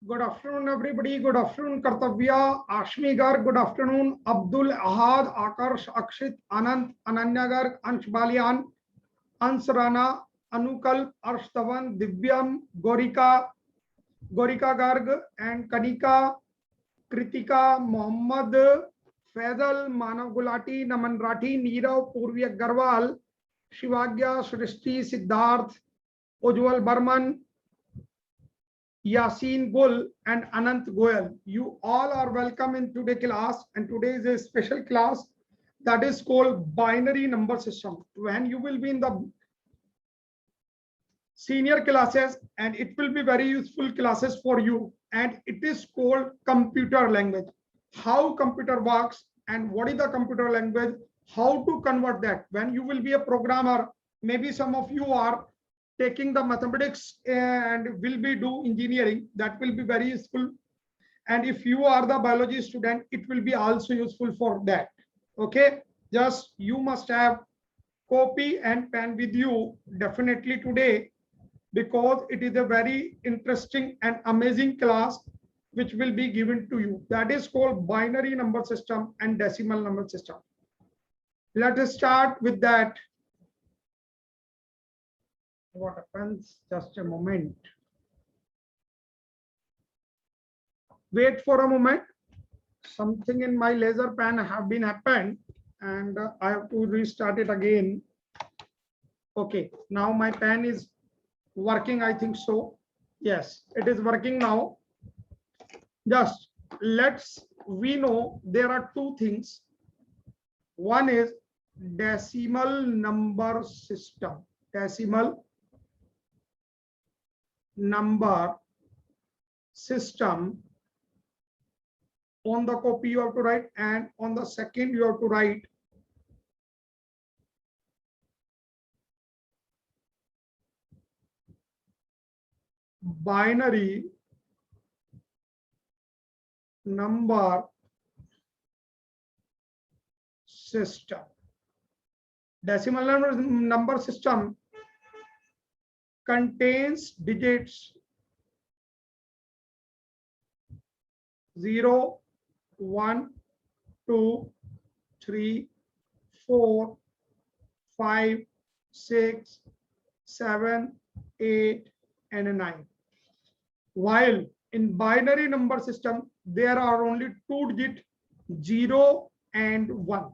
Good afternoon, everybody. Good afternoon, Kartavya, Ashmi Garg. Good afternoon, Abdul Ahad, Akarsh, Akshit, Anant, Ananya Garg, Ansh Balian, Ans Rana, Anukal, Arshtavan, Divyam, Gorika, Gorika Garg, and Kanika, Kritika, Mohammad, Faisal, Manav Gulati, Naman Rathi, Neerav, Purvi Agarwal, Shivagya, Srishti, Siddharth, Ujwal Barman, Yasin Gul and Anant Goyal. You all are welcome in today's class, and today is a special class that is called binary number system. When you will be in the senior classes, and it will be very useful classes for you, and it is called computer language. How computer works and what is the computer language, how to convert that. When you will be a programmer, maybe some of you are taking the mathematics and will be do engineering, that will be very useful. And if you are the biology student, it will be also useful for that. Okay, just you must have copy and pen with you definitely today, because it is a very interesting and amazing class which will be given to you. That is called binary number system and decimal number system. Let us start with that. What happens? Just a moment. Wait for a moment. Something in my laser pen have been happened, and I have to restart it again. Okay, now my pen is working, I think so. Yes, it is working now. Just we know there are two things. One is decimal number system. Decimal number system. On the copy you have to write, and on the second you have to write binary number system. Decimal number system contains digits 0, 1, 2, 3, 4, 5, 6, 7, 8, and 9. While in binary number system, there are only two digits, 0 and 1.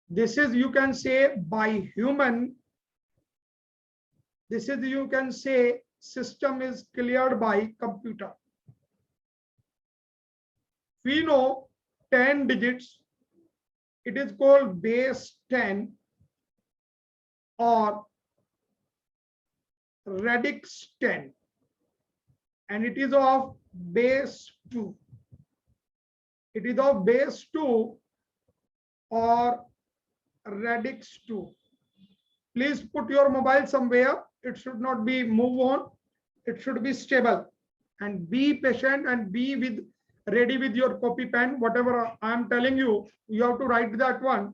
This is, you can say, by human. This is, you can say, system is cleared by computer. We know 10 digits. It is called base 10 or radix 10, and it is of base 2. It is of base 2 or radix 2. Please put your mobile somewhere. It should not be move on. It should be stable, and be patient and be ready with your copy pen. Whatever I am telling you, you have to write that one.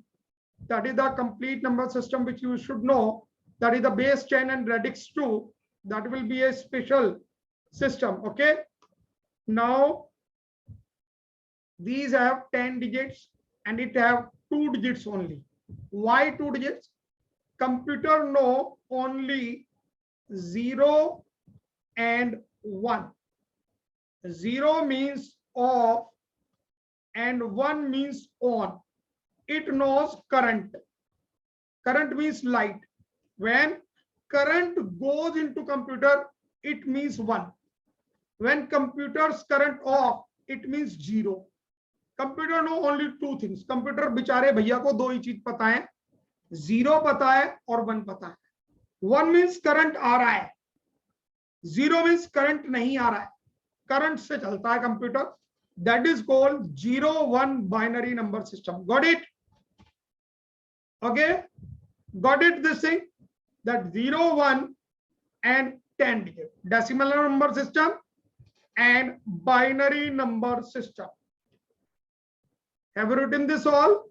That is the complete number system which you should know. That is the base 10 and radix 2. That will be a special system. Okay. Now these have 10 digits and it have 2 digits only. Why 2 digits? Computer know only 0 and 1. 0 means off and 1 means on. It knows current. Current means light. When current goes into computer, it means 1. When computer's current off, it means 0. Computer know only two things. Computer बेचारे भैया को दो ही चीज पता है, 0 पता है और 1 पता है. 1 means करंट आ रहा है, 0 means करंट नहीं आ रहा है. करंट से चलता है computer. That is called 0-1 binary number system. Got it? Okay, got it? This thing, that 0, 1 and 10 digit decimal number system and binary number system. Have you written this all?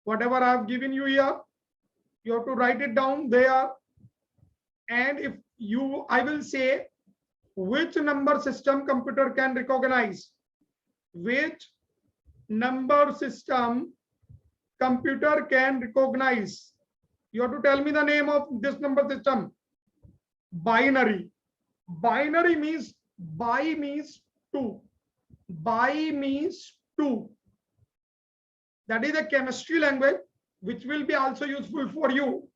Whatever I have given you here, you have to write it down there. And if you, I will say which number system computer can recognize? Which number system computer can recognize? You have to tell me the name of this number system. Binary. Binary means bi means 2. Bi means 2. That is a chemistry language which will be also useful for you.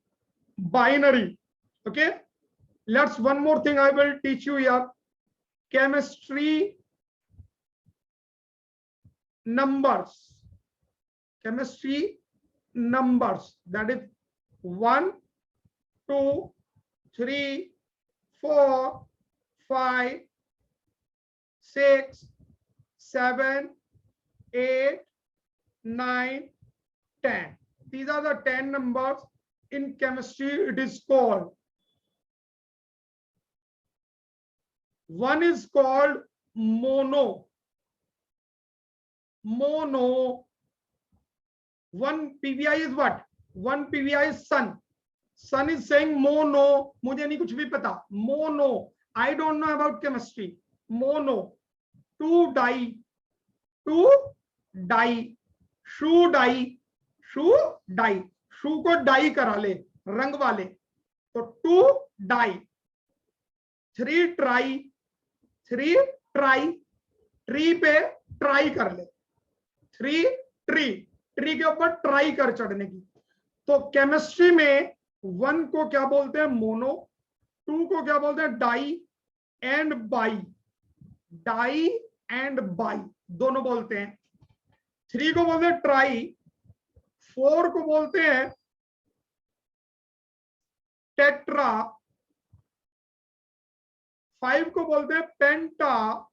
Binary. Okay, let's one more thing I will teach you here. Chemistry numbers. Chemistry numbers, that is 1 2 3 4 5 6 7 8 9 10. These are the 10 numbers. In chemistry it is called, one is called mono. One PVI is what? One PVI is sun. Sun is saying mono. मुझे नहीं कुछ भी पता. Mono. I don't know about chemistry. Mono. Two die. Shoe die. शू को die करा ले, रंग वाले, तो 2 डाई. 3 ट्राई. ट्री पे ट्राई कर ले. 3 ट्री के ऊपर ट्राई कर चढ़ने की. तो केमिस्ट्री में 1 को क्या बोलते हैं? मोनो. 2 को क्या बोलते हैं? Die and bye. दोनों बोलते हैं. 3 को बोलते हैं ट्राई. 4 को बोलते हैं टेट्रा. 5 को बोलते हैं पेंटा.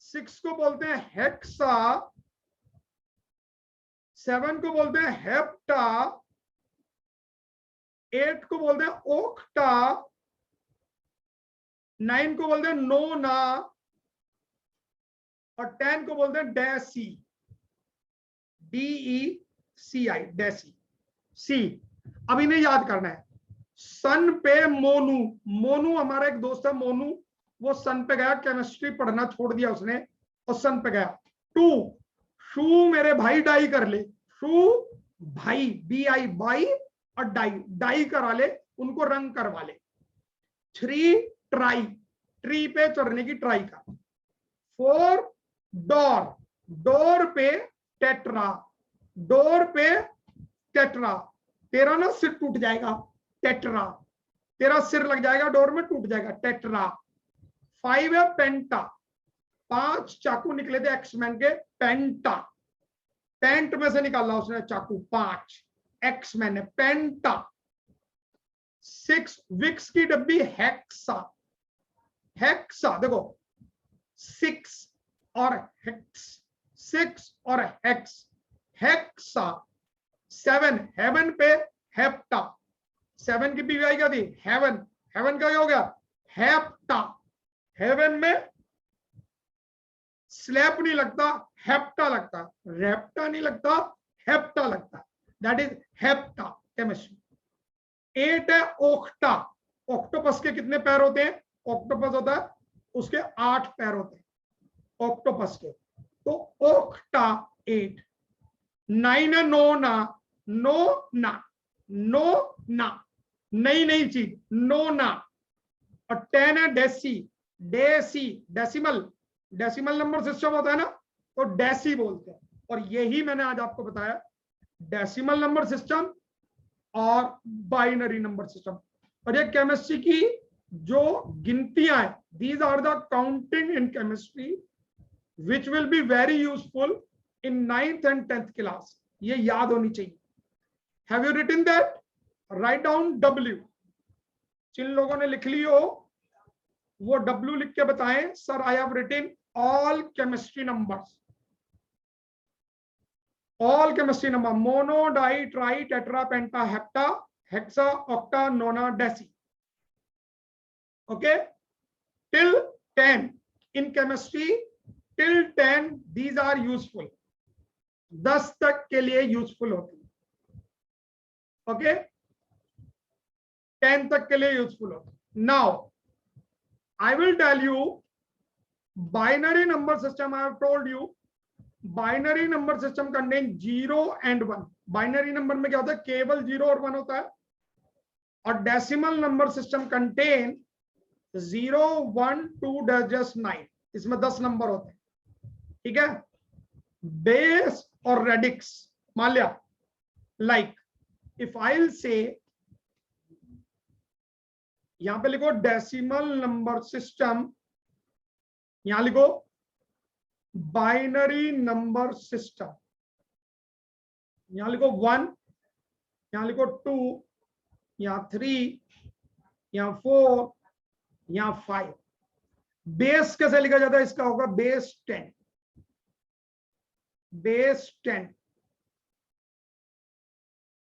6 को बोलते हैं हेक्सा. 7 को बोलते हैं हेप्टा. 8 को बोलते हैं ओक्टा. 9 को बोलते हैं नोना. और 10 को बोलते हैं डेसी. DECI, deci. सी. अब इन्हें याद करना है. सन पे मोनू हमारा एक दोस्त है मोनू. वो सन पे गया, केमिस्ट्री पढ़ना छोड़ दिया उसने और सन पे गया. 2 शू मेरे भाई डाई कर ले. शू भाई BI बाई और डाई करा ले, उनको रंग करवा ले. 3 ट्राई. ट्री पे चढ़ने की ट्राई का. 4 डोर पे टेट्रा. तेरा ना सिर टूट जाएगा. टेट्रा. तेरा सिर लग जाएगा डोर में, टूट जाएगा. टेट्रा. 5 है पेंटा. 5 चाकू निकले थे एक्समैन के. पेंटा. पेंट में से निकाला उसने चाकू. 5 एक्समैन है. पेंटा. 6 विक्स की डब्बी. हेक्सा. देखो 6 और हेक्स. हेक्सा. 7 हेवन पे हेप्टा. 7 की पीवीआई क्या थी? हेवन का क्या हो गया? हेप्टा. हेवन में स्लैप नहीं लगता, हेप्टा लगता. रेप्टा नहीं लगता, हेप्टा लगता. That is hepta chemistry. 8 है ओक्टा. ऑक्टोपस के कितने पैर होते हैं? ऑक्टोपस होता है उसके 8 पैर होते हैं ऑक्टोपस के. तो ओक्टा 8. 9 है नोना. नई चीज. नोना. और 10 है डेसिमल नंबर सिस्टम होता है ना, तो डेसी बोलते हैं. और यही मैंने आज आपको बताया, डेसिमल नंबर सिस्टम और बाइनरी नंबर सिस्टम. और ये केमिस्ट्री की जो गिनतियां हैं, these are the counting in chemistry which will be very useful in 9th and 10th class. ये याद होनी चाहिए. Have you written that? Write down W. जिन लोगों ने लिख ली हो वो W लिख के बताएं, sir I have written all chemistry numbers. All chemistry number. Mono, di, tri, tetra, penta, hepta, hexa, octa, nona, deci. Okay. Till 10 in chemistry. Till 10 these are useful. 10 तक के लिए यूजफुल होती है. ओके. 10 तक के लिए यूजफुल होती है. Now I will tell you binary number system. I have told you binary number system contain 0 and 1. Binary number में क्या होता है, केवल 0 और 1 होता है. और decimal number system contain 0 1 2 just 9. इसमें 10 नंबर होते हैं. ठीक है. बेस और रेडिक्स मान लिया. Like if I will say, यहां पे लिखो डेसिमल नंबर सिस्टम, यहां लिखो बाइनरी नंबर सिस्टम, यहां लिखो 1, यहां लिखो 2, यहां 3, यहां 4, यहां 5. बेस कैसे लिखा जाता है, इसका होगा base 10. Base 10,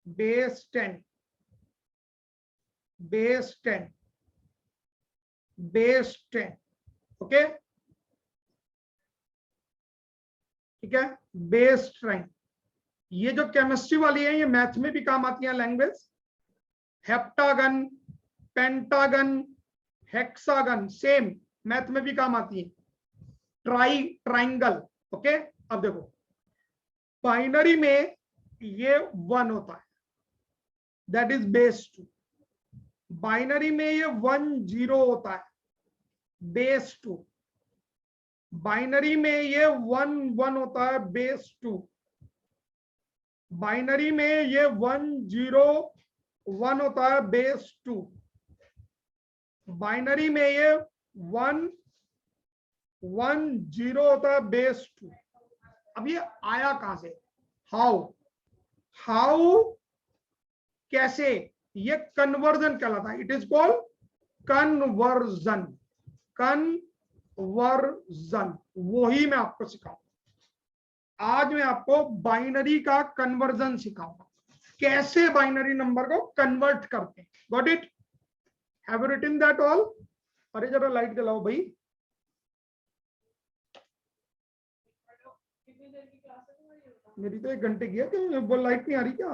base 10, base 10, base 10. Okay, ठीक है. बेस 10. ये जो केमिस्ट्री वाली है ये मैथ में भी काम आती है language. Heptagon, pentagon, hexagon same math में भी काम आती है. ट्राइंगल. ओके. अब देखो बाइनरी में ये 1 होता है, दैट इज बेस 2. बाइनरी में ये 1 0 होता है, बेस 2. बाइनरी में ये 1 1 होता है, बेस 2. बाइनरी में ये 1 0 1 होता है, बेस 2. बाइनरी में ये 1 1 0 होता है, बेस 2. अब ये आया कहां से, हाउ कैसे, ये कन्वर्जन कहलाता है. It is called conversion. Conversion वही मैं आपको सिखाऊंगा. आज मैं आपको बाइनरी का कन्वर्जन सिखाऊंगा, कैसे बाइनरी नंबर को कन्वर्ट करते हैं. Got it? Have you written that all? अरे जरा लाइट जलाओ भाई. मेरी तो 1 घंटे की है, क्यों वो लाइट नहीं आ रही क्या?